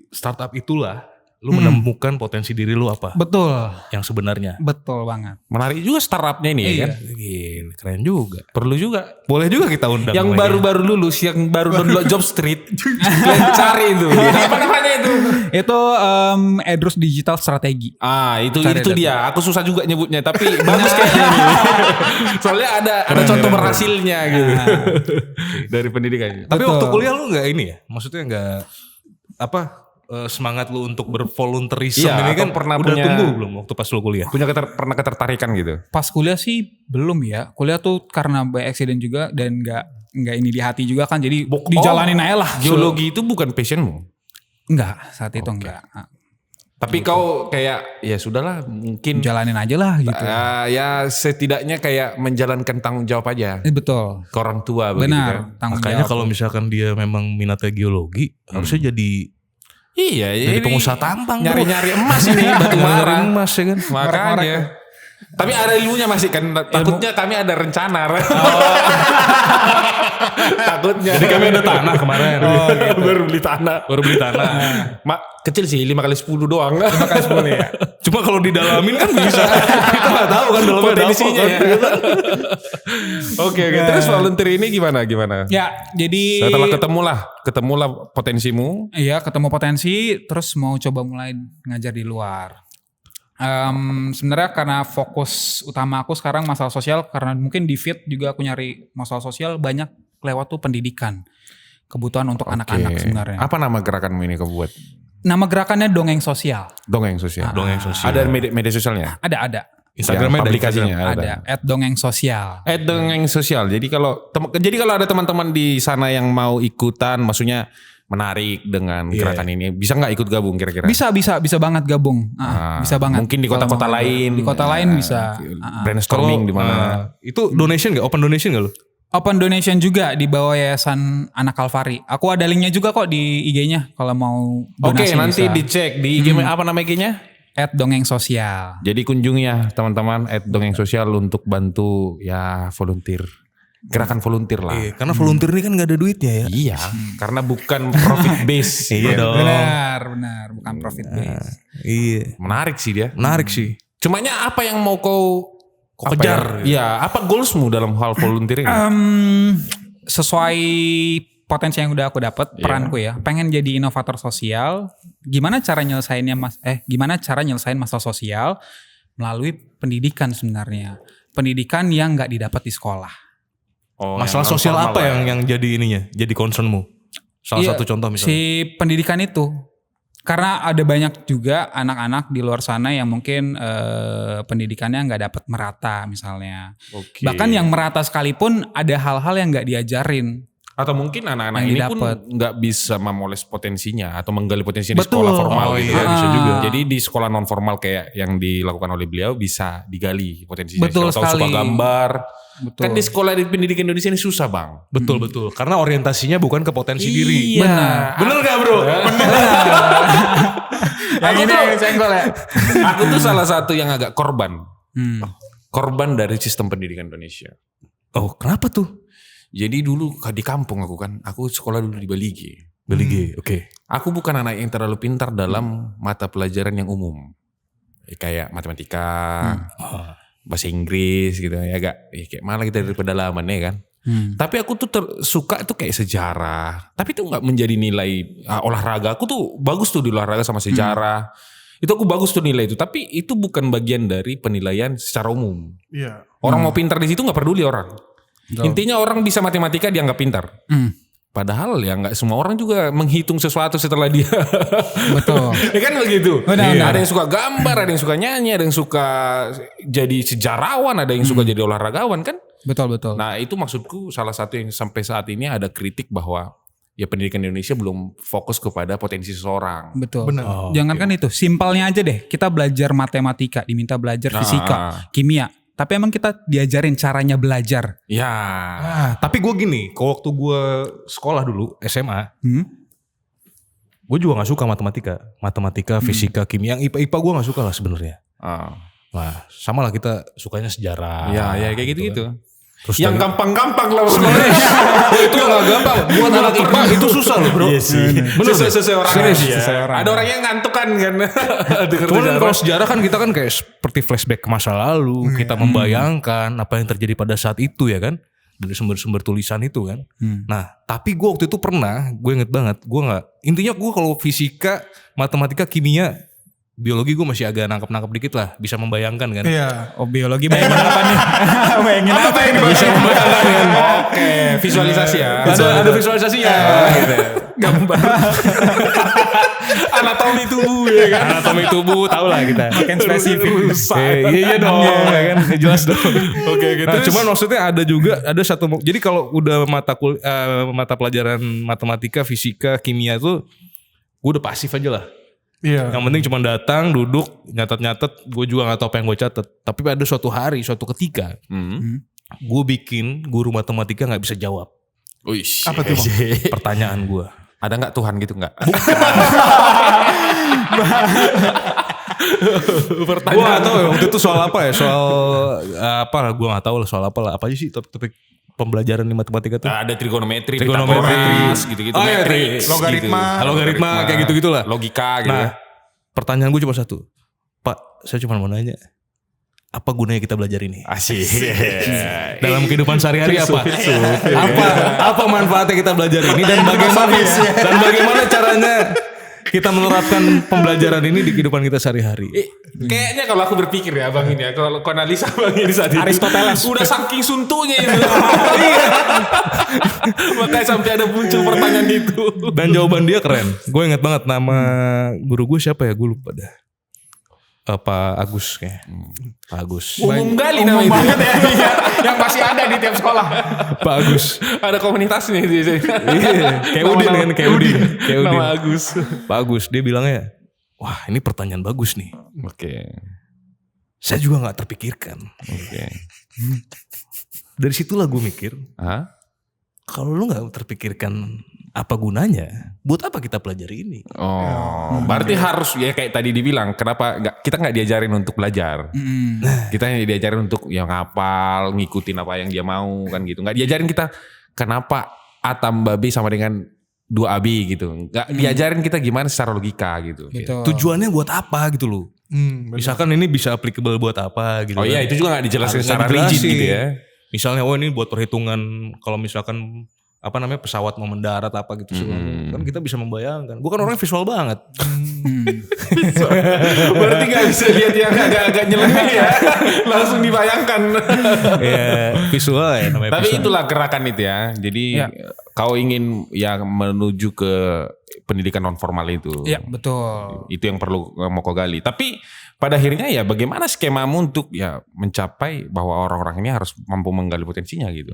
startup itulah lu menemukan potensi diri lu apa Betul, yang sebenarnya. betul banget. Menarik juga startupnya ini ya kan. Gila, keren juga. Perlu juga. Boleh juga kita undang. Yang lagi. baru-baru lulus, yang baru download Job Street, kalian cari itu. Apa namanya itu? Itu Edrus Digital Strategi. Itu Cari dia. Aku susah juga nyebutnya, tapi bagus kayaknya ini. Soalnya ada contoh berhasilnya gitu dari pendidikannya. Tapi Betul. waktu kuliah lu nggak ini ya? Maksudnya nggak semangat lu untuk bervolunteerisme Iya, ini kan atau pernah udah punya- tumbuh belum waktu pas lu kuliah? Pernah ketertarikan gitu? Pas kuliah sih belum ya. Kuliah tuh karena by accident juga dan nggak ini di hati juga kan. Jadi dijalanin aja lah. Geologi itu bukan passionmu? Enggak, saat itu enggak. Tapi kau kayak ya sudahlah mungkin Jalanin aja lah gitu. ya setidaknya kayak menjalankan tanggung jawab aja Betul. ke orang tua begitu kan. Benar, tanggung Makanya jawab. kalau misalkan dia memang minatnya geologi, harusnya jadi Iya, jadi ini pengusaha tambang. bro. nyari-nyari emas ini batu Nyari bara. emas ya kan. Makanya. Tapi ada ilmunya masih kan. Takutnya kami ada rencana. Takutnya. Jadi kami ada tanah kemarin. Baru beli tanah. Baru beli tanah. Mak kecil sih 5x10 doang. 5x10 ya. Cuma kalau didalamin kan bisa. Kita nggak tahu kan dalamnya ada apa Potensinya kan. ya. Oke. Terus volunteer ini gimana? Ya, jadi Setelah ketemulah potensimu. iya ketemu potensi, terus mau coba mulai ngajar di luar. Sebenarnya karena fokus utama aku sekarang masalah sosial, karena mungkin di feed juga aku nyari masalah sosial banyak lewat tuh pendidikan, kebutuhan untuk anak-anak sebenarnya. Apa nama gerakanmu ini kau buat? Nama gerakannya Dongeng Sosial. Dongeng sosial. Dongeng sosial. Ada media sosialnya? Ada. Instagramnya ada aplikasinya Ada @dongeng_sosial. Dongeng Sosial. Jadi kalau ada teman-teman di sana yang mau ikutan, maksudnya menarik dengan gerakan ini, bisa nggak ikut gabung kira-kira? Bisa banget gabung. Bisa banget. Mungkin di Kalau kota-kota mau lain. Di kota lain bisa. Brainstorming di mana? Itu donation gak? Open donation gak lu? Open donation juga di bawah Yayasan Anak Kalvari. Aku ada linknya juga kok di IG-nya kalau mau Oke, donasi. nanti bisa. dicek di IG apa nama IG-nya? @dongeng_sosial. Jadi kunjungi ya teman-teman @dongeng sosial untuk bantu ya volunteer. Gerakan volunteer lah. Iya, karena volunteer ini kan gak ada duitnya ya. Iya, karena bukan profit base. Iya dong. Benar, bukan profit base. Iya. Menarik sih dia. Menarik sih. Cumanya apa yang mau kau kejar? Iya, apa goalsmu dalam hal volunteering? Sesuai potensi yang udah aku dapat, peranku ya, pengen jadi inovator sosial. Gimana cara nyelesain masalah sosial melalui pendidikan sebenarnya. Pendidikan yang nggak didapat di sekolah. Oh, Masalah yang sosial non-formal apa lah. yang jadi ininya? Jadi concernmu? Salah Iya, satu contoh misalnya. Si pendidikan itu. Karena ada banyak juga anak-anak di luar sana yang mungkin pendidikannya nggak dapat merata misalnya. Oke. Bahkan yang merata sekalipun ada hal-hal yang nggak diajarin. Atau mungkin anak-anak yang ini didapat. pun nggak bisa memoles potensinya atau menggali potensinya di Betul. sekolah formal Oh gitu iya, ya. bisa juga. Jadi di sekolah non formal kayak yang dilakukan oleh beliau bisa digali potensinya. Betul Siapa tahu suka sekali. gambar. Betul. Kan di sekolah di pendidikan Indonesia ini susah bang. Betul. Karena orientasinya bukan ke potensi diri. Iya. Bener gak bro? Yang ini yang senggol ya. Aku tuh salah satu yang agak korban. Hmm. Korban dari sistem pendidikan Indonesia. Oh kenapa tuh? Jadi dulu di kampung aku sekolah dulu di Balige. Belige, oke. Aku bukan anak yang terlalu pintar dalam mata pelajaran yang umum. Kayak matematika, bahasa Inggris gitu ya kayak malah kita dari pedalaman ya kan. Tapi aku tuh suka itu kayak sejarah. Tapi itu nggak menjadi nilai olahraga. Aku tuh bagus tuh di olahraga sama sejarah. Itu aku bagus tuh nilai itu. Tapi itu bukan bagian dari penilaian secara umum. Iya. Orang mau pintar di situ nggak peduli orang. Intinya orang bisa matematika dia nggak pintar. Padahal ya nggak semua orang juga menghitung sesuatu setelah dia. Betul. Ya kan begitu. Benar. Ada yang suka gambar, ada yang suka nyanyi, ada yang suka jadi sejarawan, ada yang suka jadi olahragawan kan. Betul. Nah itu maksudku salah satu yang sampai saat ini ada kritik bahwa ya pendidikan Indonesia belum fokus kepada potensi seseorang. Betul. Benar. Jangankan itu, simpelnya aja deh. Kita belajar matematika, diminta belajar fisika, kimia. Tapi emang kita diajarin caranya belajar. Ya. Tapi gue gini, kalau waktu gue sekolah dulu SMA, gue juga nggak suka matematika, fisika, kimia. Yang IPA gue nggak suka lah sebenarnya. Nah, sama lah kita sukanya sejarah. Ya kayak gitu gitu-gitu. kan. Terus Yang dari- gampang-gampang lah sebenarnya. itu nggak gampang. Buat anak IPA itu susah loh bro. Iya sih. Bener. Sesuai orang. Serius, Ya. sesuai orang. Ada orang yang ngantuk kan. Dengar Cuman sejarah. kalau sejarah kan kita kan kayak seperti flashback ke masa lalu. Kita membayangkan apa yang terjadi pada saat itu ya kan. Dari sumber-sumber tulisan itu kan. Nah tapi gue waktu itu pernah, gue inget banget. Intinya gue kalau fisika, matematika, kimia, biologi gue masih agak nangkep-nangkep dikit lah. Bisa membayangkan kan. Iya. Oh biologi bayangin apa nih? Bayangin apa ini? Bisa membayangkan kan. Oke, visualisasi ya. Ada visualisasinya. Gitu. Gambar. Anatomi tubuh ya kan. Anatomi tubuh tau lah kita. Makin spesifik. Iya dong, ya kan jelas dong. Oke, gitu. Nah, cuman maksudnya ada satu. Jadi kalau udah mata pelajaran matematika, fisika, kimia tuh, gue udah pasif aja lah. Iya. Yang penting cuma datang, duduk, nyatet. Gue juga nggak tahu apa yang gue catat. Tapi ada suatu hari, suatu ketika, gue bikin guru matematika nggak bisa jawab Uish. Apa tuh, Bang? pertanyaan gue. Ada nggak Tuhan gitu nggak? Gue nggak tahu ya, waktu itu soal apa ya? Soal apa? Gue nggak tahu lah soal apa lah. Apa aja sih topik pembelajaran di matematika tuh? Ada trigonometri, Trigonometri. Pitagoras, gitu-gitu. Oh, iya, Matrix, logaritma. gitu. Logaritma, kayak gitu-gitu lah. Logika gitu. Nah, pertanyaan gue cuma satu. Pak, saya cuma mau nanya. Apa gunanya kita belajar ini? Asik. Dalam kehidupan sehari-hari apa? Apa manfaatnya kita belajar ini dan bagaimana caranya kita menerapkan pembelajaran ini di kehidupan kita sehari-hari? Kayaknya kalau aku berpikir ya Bang ini ya, kalau analisa Bang ini saat itu Aristoteles. udah saking suntunya itu. Makanya sampai ada muncul pertanyaan itu. Dan jawaban dia keren. Gue inget banget nama guru gue siapa ya? Gue lupa dah. Pak Agus kayak. Pak Agus. Umum kali nama itu. banget ya. Yang masih ada di tiap sekolah. Pak Agus. Ada komunitasnya di sini. Iya, kayak Udin kan, kayak Udin. Kayak Udin. Nama Agus. Pak Agus, dia bilangnya, wah ini pertanyaan bagus nih. Oke. Saya juga gak terpikirkan. Oke. Dari situlah gue mikir, Hah? kalau lu gak terpikirkan apa gunanya, buat apa kita pelajari ini? Oh, berarti harus ya kayak tadi dibilang, kenapa kita nggak diajarin untuk belajar? Kita hanya diajarin untuk yang ngapal, ngikutin apa yang dia mau kan gitu. Nggak diajarin kita kenapa A tambah B sama dengan 2AB gitu. Nggak diajarin kita gimana secara logika gitu. Gitu. Tujuannya buat apa gitu loh. Misalkan ini bisa applicable buat apa gitu. Oh iya, itu juga nggak dijelasin Nggak secara dijelasin. rigid gitu ya. Misalnya, oh ini buat perhitungan kalau misalkan apa namanya pesawat mau mendarat apa gitu kan kita bisa membayangkan. Gue kan orangnya visual banget. Berarti nggak bisa lihat yang agak-agak nyeleneh ya. Langsung dibayangkan. Ya visual ya namanya. Tapi visual. itulah gerakan itu ya. Jadi kau ingin ya menuju ke pendidikan non formal itu. Iya, betul. Itu yang perlu mau kau gali. Tapi pada akhirnya ya bagaimana skemamu untuk ya mencapai bahwa orang-orang ini harus mampu menggali potensinya gitu.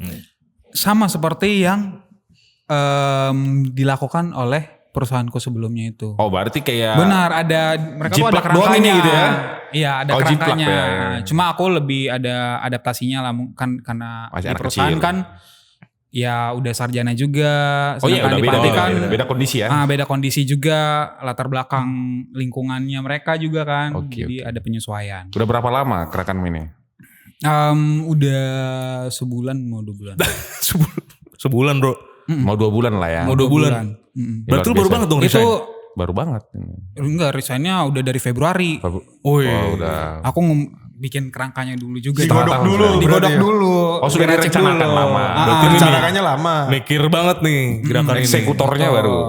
Sama seperti yang dilakukan oleh perusahaanku sebelumnya itu. Oh berarti kayak Benar, ada mereka tuh ada jiplak doang kerangkanya ini gitu ya? Iya, ada Oh, jiplak kerangkanya. ya, ya. Cuma aku lebih ada adaptasinya lah kan karena Masih di anak perusahaan kecil. kan ya udah sarjana juga. Oh iya sedangkan udah di beda, Pati kan beda kondisi ya. beda kondisi juga, latar belakang lingkungannya mereka juga kan. Oke, Jadi ada penyesuaian. Udah berapa lama gerakanmu ini? Udah sebulan mau 2 bulan. Sebulan bro. Mau 2 bulan lah ya. Mau 2 bulan. Mm-mm. Berarti lu luar baru biasa. banget dong Itu resign. Baru banget. enggak, resignnya udah dari Februari. Oh udah. Aku bikin kerangkanya dulu juga. Digodok tahun dulu. sudah. Digodok berarti ya? dulu. Oh sudah Diracik direncanakan dulu. lama. Berarti ini Rencanakannya lama. Mikir banget nih gerakan ini. Eksekutornya baru.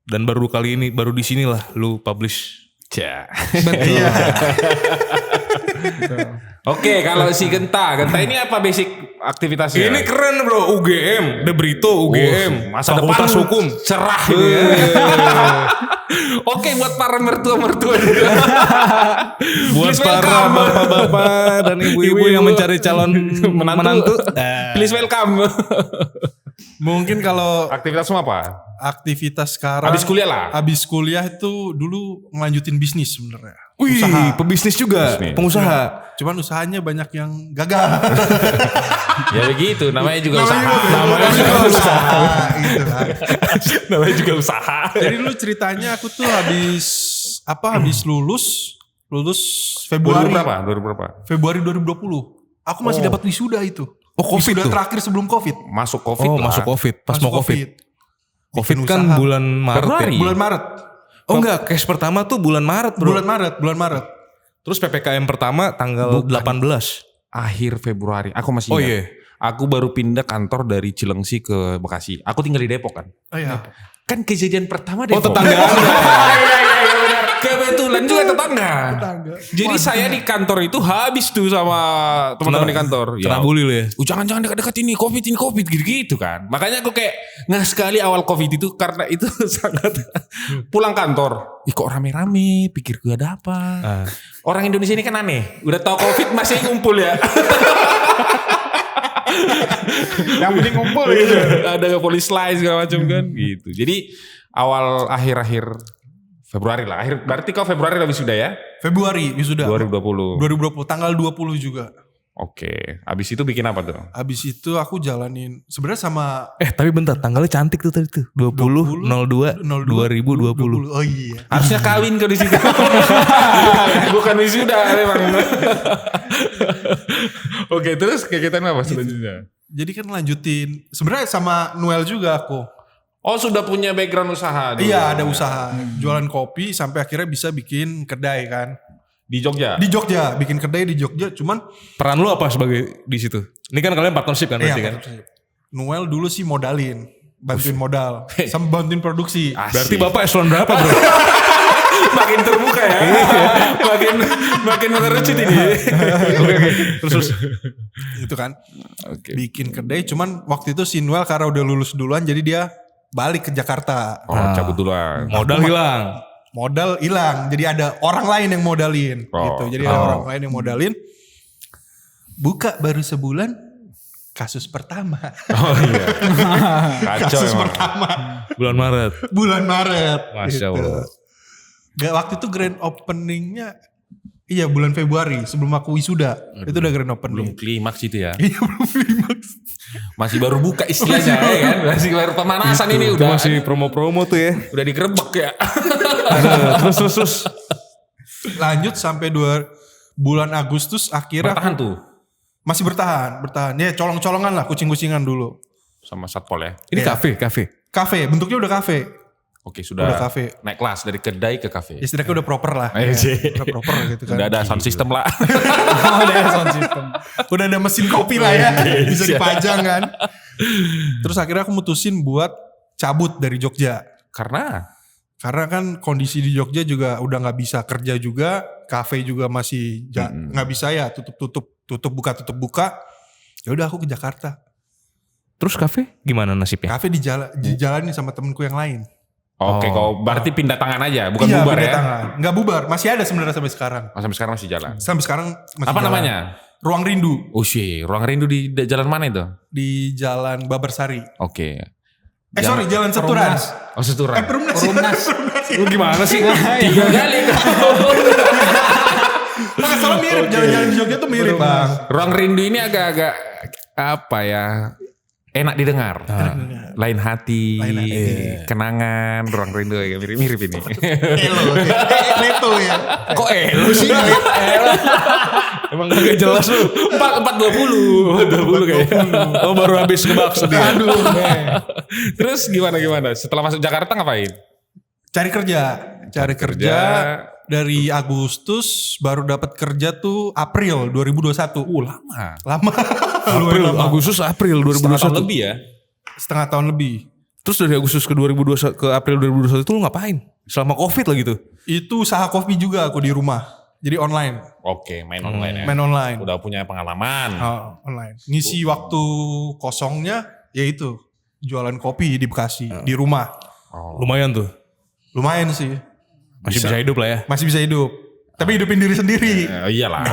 Dan baru kali ini, baru di sinilah lu publish. Cia. Betul. Oke, kalau si Genta ini apa basic aktivitasnya? Ini keren bro, UGM, De Brito, UGM, masa Fakultas depan Hukum. cerah ini ya. Oke, buat para mertua-mertua juga. Buat Please para welcome. bapak-bapak dan ibu-ibu yang mencari calon menantu. Please welcome. Mungkin kalau Aktivitasmu apa? aktivitas sekarang. Habis kuliah lah. Habis kuliah itu dulu ngelanjutin bisnis sebenarnya. Wih, Usaha. pebisnis juga, Bisnis. pengusaha. Cuman usahanya banyak yang gagal. Ya begitu, namanya juga usaha. Namanya juga usaha gitu kan. Namanya juga usaha. Jadi dulu ceritanya aku tuh habis lulus Februari. Berapa? Februari 2020. Aku masih dapat wisuda itu. Oh, Covid wisuda tuh? terakhir sebelum Covid. Masuk Covid Oh, lah. masuk Covid, pas mau Covid. Covid Bikin kan usaha. bulan Maret. Februari. Ya? Bulan Maret. Oh enggak, cash pertama tuh bulan Maret bro. Bulan Maret. Terus PPKM pertama tanggal 18. Akhir Februari. Aku masih Oh ingat. iya. Aku baru pindah kantor dari Cilengsi ke Bekasi. Aku tinggal di Depok kan. Oh iya. Kan kejadian pertama Depok. Oh tetangga Anda. Iya benar. Kebetulan juga tetangga. Jadi saya di kantor itu habis tuh sama teman-teman di kantor. Kena bully lu ya. Jangan dekat-dekat ini COVID gitu kan. Makanya aku kayak nggak sekali awal COVID itu karena itu sangat pulang kantor. Ih kok rame-rame, pikir gue ada apa. Orang Indonesia ini kan aneh. Udah tahu COVID masih ngumpul ya. Yang penting ngumpul gitu. Ada polis lain segala macam kan gitu. Jadi akhir-akhir Februari lah. Berarti kau Februari habis sudah ya? Februari wisuda. 2020. 2020 tanggal 20 juga. Oke. Habis itu bikin apa tuh? Habis itu aku jalanin sebenarnya sama Tapi bentar, tanggalnya cantik tuh tadi tuh. 20 02 2020. Oh iya. Harusnya kawin kau di situ. Bukan wisuda memang. Oke, terus kegiatan apa selanjutnya? Jadi kan lanjutin sebenarnya sama Noel juga aku. Oh, sudah punya background usaha dulu. Iya, ada usaha jualan kopi sampai akhirnya bisa bikin kedai kan. Di Jogja. Di Jogja, bikin kedai di Jogja cuman Peran lu apa sebagai di situ? Ini kan kalian partnership kan berarti kan? Noel dulu sih modalin, bantuin modal, sama bantuin produksi. Berarti Bapak eselon berapa bro? Makin terbuka ya. makin mengerucut ini. Oke. Terus. Itu kan. Oke. Bikin kedai cuman waktu itu si Noel karena udah lulus duluan jadi dia balik ke Jakarta. Oh, cabut duluan. Modal hilang. modal hilang. Jadi ada orang lain yang modalin gitu. Jadi ada orang lain yang modalin. Buka baru sebulan, kasus pertama. Oh iya. Kacau Kasus emang. pertama Bulan Maret. bulan Maret. Masya Allah. Gak, waktu itu grand openingnya iya bulan Februari sebelum aku wisuda. Itu udah grand Belum opening. klimaks itu ya. Iya belum klimaks. Masih baru buka istilahnya ya kan. Masih baru pemanasan ini Itu udah. masih promo-promo tuh ya. Udah digerebek ya. Terus. Lanjut sampai bulan Agustus akhirnya Bertahan tuh. masih bertahan. Ya colong-colongan lah, kucing-kucingan dulu. Sama Satpol ya. Ini Iya. kafe. Kafe, bentuknya udah kafe. Oke sudah Udah kafe. naik kelas dari kedai ke kafe. Istilahnya udah proper lah. Iya sih. Udah proper gitu kan. Udah ada sound system lah. Udah ada sound system. Udah ada mesin kopi lah ya. Bisa dipajang kan. Terus akhirnya aku mutusin buat cabut dari Jogja. Karena Karena kan kondisi di Jogja juga udah gak bisa kerja juga. Kafe juga masih gak bisa ya. Tutup buka. Ya udah aku ke Jakarta. Terus kafe gimana nasibnya? Kafe dijalanin sama temenku yang lain. Oke, kok berarti pindah tangan aja, bukan Iya, bubar pindah ya? tangan. Nggak bubar, masih ada sebenarnya sampai sekarang. Oh, sampai sekarang masih jalan. Sampai sekarang masih Apa jalan. namanya? Ruang Rindu Oh sih, ruang rindu di jalan mana itu? di Jalan Babarsari. Oke. Sorry, Jalan Seturan. Oh Seturan. Perumnas. Lu gimana sih? Tiga kali. Nah, soalnya mirip, jalan-jalan di Jogja tuh mirip, Bang. Ruang rindu ini agak-agak apa ya? Enak didengar. Lain hati, Lain hati. kenangan, ruang rindu agak mirip-mirip ini. Itu ya. Kok elu sih? Emang gak jelas lu. 420 kayaknya. Oh baru habis ngebak sedih. Aduh. Terus gimana? Setelah masuk Jakarta ngapain? Cari kerja. Dari Agustus baru dapat kerja tuh April 2021. Lama. Lama. Agustus April Setengah tahun 2021. lebih ya? Setengah tahun lebih. Terus dari Agustus ke 2021 ke April 2021 itu lu ngapain? Selama Covid lah gitu. Itu usaha kopi juga aku di rumah. Jadi online. Oke, main online ya. Main online. Udah punya pengalaman. Online. Ngisi waktu kosongnya yaitu jualan kopi di Bekasi di rumah. Lumayan tuh. Lumayan sih. Masih bisa hidup lah ya. Masih bisa hidup. Tapi hidupin diri sendiri. Iyalah.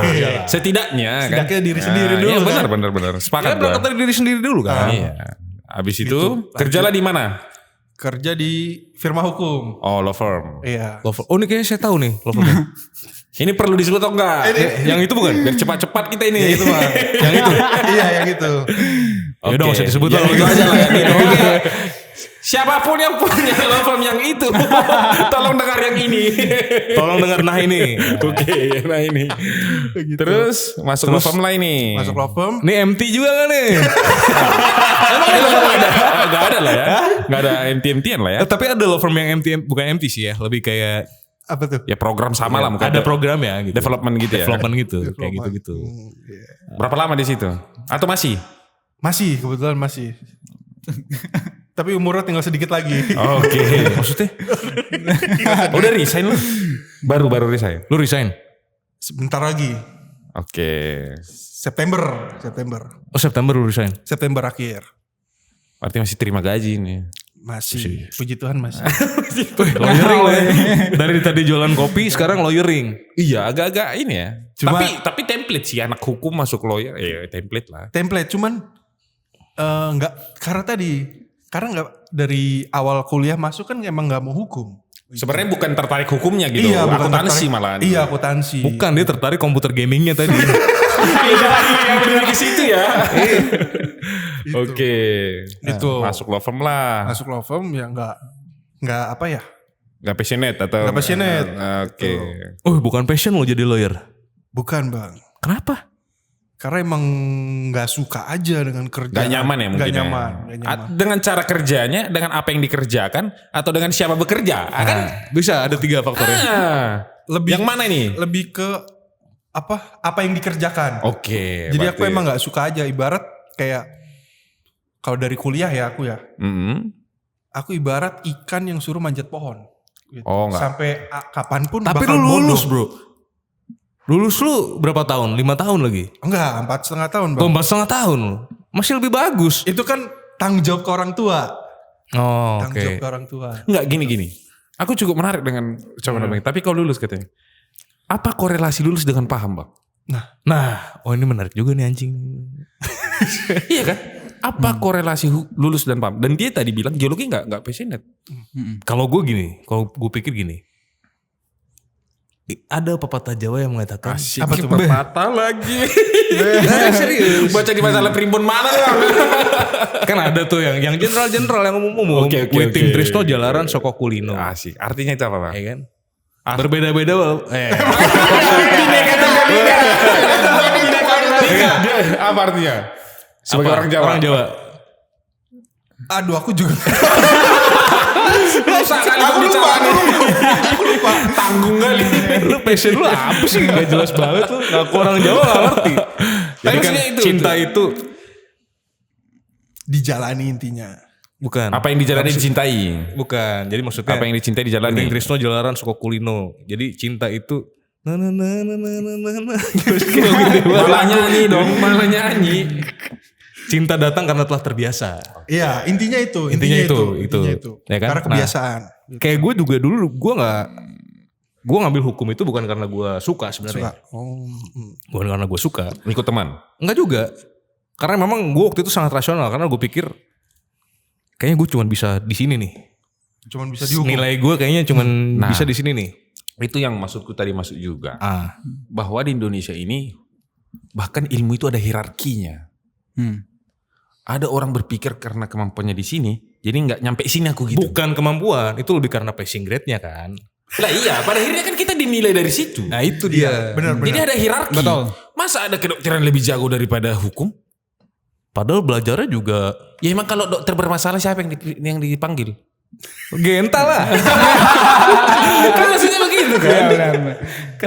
Setidaknya kan. Setidaknya diri sendiri dulu Iya kan. benar. Sepakat Kan berangkat gua. dari diri sendiri dulu kan. Iya. Abis itu kerjalah di mana? Kerja di firma hukum. Oh, law firm. Iya. Oh ini kayaknya saya tahu nih. Law firm. Ini perlu disebut atau enggak? Yang itu bukan? Biar cepat-cepat kita ini. Itu mah. Yang itu. Iya yang itu. Ya udah, nggak usah disebut Ya, lah. itu aja lah ya. Oke. Siapapun yang punya law firm yang itu, tolong dengar yang ini. Tolong dengar nah ini. Oke, nah ini. Terus masuk law firm lah ini. Masuk law firm. Ini MT juga gak nih? Gak ada lah ya. Gak ada MT-MTan lah ya. Tapi ada law firm yang MT, bukan MT sih ya. Lebih kayak Apa tuh? Ya program sama lah mungkin. ada program ya gitu. Development gitu ya. Development gitu. Kayak gitu-gitu. Berapa lama di situ? Atau masih? Masih, kebetulan masih. Tapi umurnya tinggal sedikit lagi. Oke. Maksudnya? Udah resign lu? Baru resign? Lu resign? Sebentar lagi. Oke. September. Oh September lu resign? September akhir. Berarti masih terima gaji nih. Masih. Puji Tuhan masih. Lawyering lah ya. Dari tadi jualan kopi sekarang lawyering. Iya agak-agak ini ya. Cuma- tapi template sih anak hukum masuk lawyer. Ya template lah. Template cuman nggak karena nggak dari awal kuliah masuk kan emang nggak mau hukum. Sebenarnya bukan tertarik hukumnya gitu. bukan Akuntansi tertarik. malahan. Iya akuntansi. Bukan, dia tertarik komputer gamingnya tadi. Yang benar ke situ ya. Itu. Oke. Itu. Masuk law firm lah. Masuk law firm ya nggak apa ya? Gak passionate atau? Nggak passionate. Oke. Oh bukan passion lo jadi lawyer. Bukan bang. Kenapa? Karena emang nggak suka aja dengan kerja. Gak nyaman ya mungkin. Nggak ya? nyaman. Nggak nyaman. Dengan cara kerjanya, dengan apa yang dikerjakan, atau dengan siapa bekerja. Kan? Bisa ada 3 faktornya. Lebih Yang mana ini? Lebih ke apa yang dikerjakan. Oke. Jadi aku emang nggak suka aja. Ibarat kayak kalau dari kuliah ya aku ya. Aku ibarat ikan yang suruh manjat pohon. Gitu. Oh, nggak. Sampai kapanpun Tapi bakal lu lulus bodoh. bro. Lulus lu berapa tahun? 5 tahun lagi? Enggak, 4,5 tahun bang. 4,5 tahun lu. Masih lebih bagus. Itu kan tanggung jawab ke orang tua. Oh Tanggung jawab ke orang tua. Enggak gini. Aku cukup menarik dengan ucapan Abang. Tapi kau lulus katanya. Apa korelasi lulus dengan paham, Bang? Nah, oh ini menarik juga nih anjing. Iya kan? Apa korelasi lulus dan paham? Dan dia tadi bilang geologi nggak passionate. Kalau gue gini, kalau gue pikir gini. Ada pepatah Jawa yang mengatakan Apa tuh pepatah lagi? Serius. Baca di masalah primbon mana Bang? kan ada tuh yang general yang umum. Oke. Weting Trisno jalaran soko kulino. Asik. Artinya itu apa, Bang? Ya kan? Berbeda-beda Apa artinya? Sebagai orang Jawa. Orang Jawa. Aduh aku juga. Rusak kali pembicaraan ini. Aku lupa. Tanggung kali. Lu passion lu apa sih? Gak jelas banget lu. Ngaku orang Jawa gak ngerti. Jadi kan maksudnya itu, cinta itu Dijalani intinya. bukan. Apa yang dijalani dicintai? Bukan. Jadi maksudnya Apa yang dicintai dijalani? Weting Trisno jalaran suka kulino. Jadi cinta itu Malah nyanyi dong, malah nyanyi. Cinta datang karena telah terbiasa. Iya, intinya itu. Intinya itu. Intinya Ya kan? Karena kebiasaan. Kayak gue juga dulu gue ngambil hukum itu bukan karena gue suka sebenarnya. Suka. Oh. Bukan karena gue suka. Ikut teman. Enggak juga. Karena memang gue waktu itu sangat rasional karena gue pikir kayaknya gue cuma bisa di sini nih. Cuman bisa dihukum. Nilai gue kayaknya cuma bisa di sini nih. Itu yang maksudku tadi masuk juga. Ah, Bahwa di Indonesia ini bahkan ilmu itu ada hierarkinya. Ada orang berpikir karena kemampuannya di sini, jadi nggak nyampe sini aku gitu. bukan kemampuan, itu lebih karena passing grade-nya kan. Lah iya, pada akhirnya kan kita dinilai dari situ. Nah itu dia. Benar. Jadi ada hierarki. Betul. Masa ada kedokteran lebih jago daripada hukum? Padahal belajarnya juga Ya emang kalau dokter bermasalah siapa yang dipanggil? genta lah. Kan maksudnya begitu kan?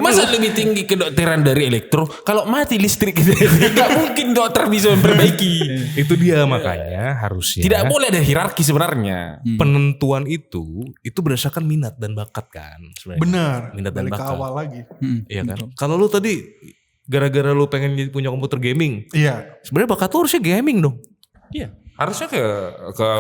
Masa lebih tinggi kedokteran dari elektro? Kalau mati listrik nggak mungkin dokter bisa memperbaiki. Itu dia makanya harusnya. Tidak boleh ada hierarki sebenarnya. Penentuan itu berdasarkan minat dan bakat kan sebenarnya. Benar. Minat dan Balik ke bakat. awal lagi. Iya kan. Kalau lu tadi gara-gara lu pengen punya komputer gaming, Iya. sebenarnya bakat lu harusnya gaming dong. Iya. Harusnya ke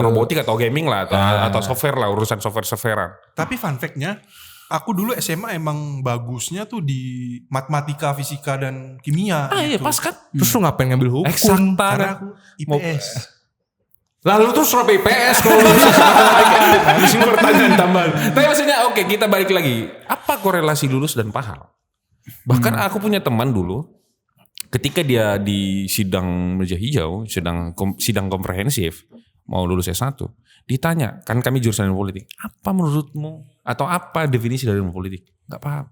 robotik atau gaming lah atau software lah, urusan softwarean. Tapi fun fact-nya, aku dulu SMA emang bagusnya tuh di matematika, fisika, dan kimia. Iya pas kan. Terus lu ngapain ngambil hukum? Eksakta Karena kan. aku IPS. Lalu terus rob IPS kalau lu Di sini pertanyaan tambahan. Tapi maksudnya oke, kita balik lagi. Apa korelasi lulus dan pahal? Bahkan aku punya teman dulu, ketika dia di sidang meja hijau, sidang komprehensif, mau lulus S1, ditanya, kan kami jurusan ilmu politik, apa menurutmu atau apa definisi dari ilmu politik? Gak paham.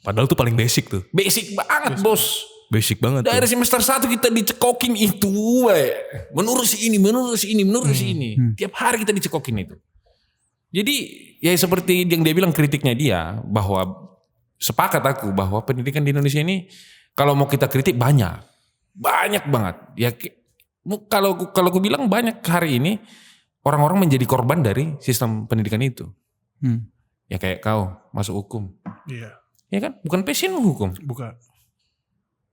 padahal tuh paling basic tuh. Basic banget bos. Basic banget Dari tuh. semester 1 kita dicekokin itu, menurut si ini. Tiap hari kita dicekokin itu. Jadi ya seperti yang dia bilang kritiknya dia, bahwa sepakat aku bahwa pendidikan di Indonesia ini kalau mau kita kritik banyak banget. Ya kalau aku bilang banyak hari ini orang-orang menjadi korban dari sistem pendidikan itu. Ya kayak kau masuk hukum. Iya. Ya kan? Bukan passion hukum. Bukan.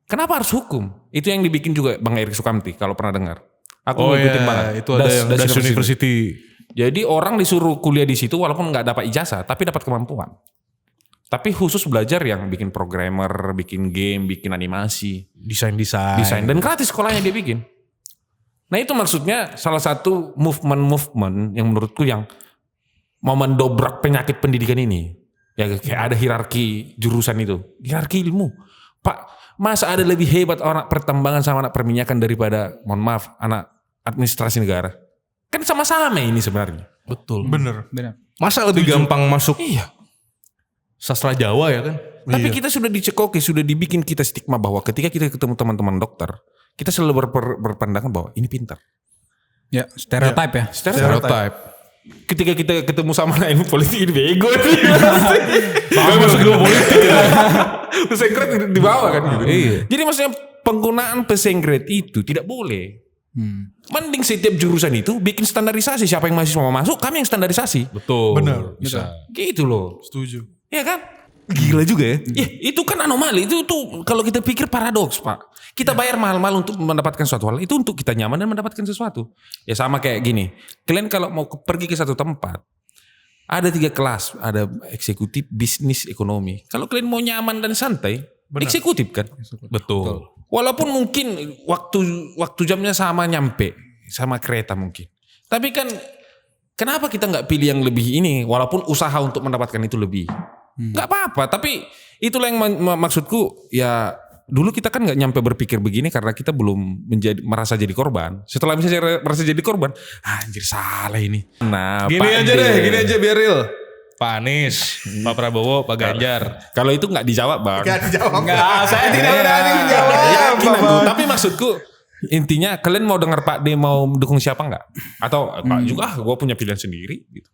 Kenapa harus hukum? Itu yang dibikin juga Bang Erik Sukamti kalau pernah dengar. Aku ngikutin banget. Itu ada yang Das University. Jadi orang disuruh kuliah di situ walaupun nggak dapat ijazah tapi dapat kemampuan. Tapi khusus belajar yang bikin programmer, bikin game, bikin animasi, Desain. desain dan gratis sekolahnya dia bikin. Nah itu maksudnya salah satu movement yang menurutku yang mau mendobrak penyakit pendidikan ini. Ya kayak ada hierarki jurusan itu, hierarki ilmu. Pak, masa ada lebih hebat orang pertambangan sama anak perminyakan daripada, mohon maaf, anak administrasi negara? Kan sama-sama ini sebenarnya. Betul. Bener. Masa lebih gampang masuk Iya. sastra Jawa ya kan? Tapi kita sudah dicekoki, sudah dibikin kita stigma bahwa ketika kita ketemu teman-teman dokter, kita selalu berpandangan bahwa ini pintar. Ya, stereotype ya. Stereotype. Ketika kita ketemu sama ilmu politik ini bego. Masuk ilmu politik ya. Pesengkret di bawah kan gitu. Iya. Jadi maksudnya penggunaan pesengkret itu tidak boleh. Mending setiap jurusan itu bikin standarisasi. Siapa yang mahasiswa mau masuk, kami yang standarisasi. Betul. Benar. Bisa. Gitu loh. Setuju. Iya kan? Gila juga ya. Ya, itu kan anomali. Itu tuh kalau kita pikir paradoks, Pak. Kita bayar mahal-mahal untuk mendapatkan suatu hal. Itu untuk kita nyaman dan mendapatkan sesuatu. Ya sama kayak gini. Kalian kalau mau pergi ke satu tempat, Ada 3 kelas, ada eksekutif, bisnis, ekonomi. Kalau kalian mau nyaman dan santai, eksekutif kan. Betul. Walaupun mungkin waktu jamnya sama nyampe, sama kereta mungkin. Tapi kan kenapa kita nggak pilih yang lebih ini, walaupun usaha untuk mendapatkan itu lebih. Nggak apa-apa, tapi itulah yang maksudku ya. Dulu kita kan nggak nyampe berpikir begini karena kita belum merasa jadi korban. Setelah misalnya merasa jadi korban, anjir salah ini. Nah, Gini aja biar real. Pak Anies, Pak Prabowo, Pak Ganjar. Kalau itu nggak dijawab, Bang. Gak dijawab. Saya tidak berani menjawab. Yakin aku. Tapi maksudku intinya kalian mau dengar Pak D mau dukung siapa nggak? Atau Pak juga gue punya pilihan sendiri gitu.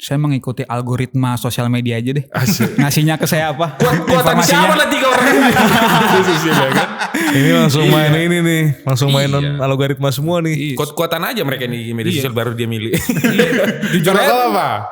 Saya mengikuti algoritma sosial media aja deh. Ngasihnya ke saya apa? Kuatan siapa lah 3 orang ini? Ini langsung main ini nih. Langsung main Iya. algoritma semua nih. Kuat-kuatan aja mereka nih media sosial baru dia milih. Jujur apa?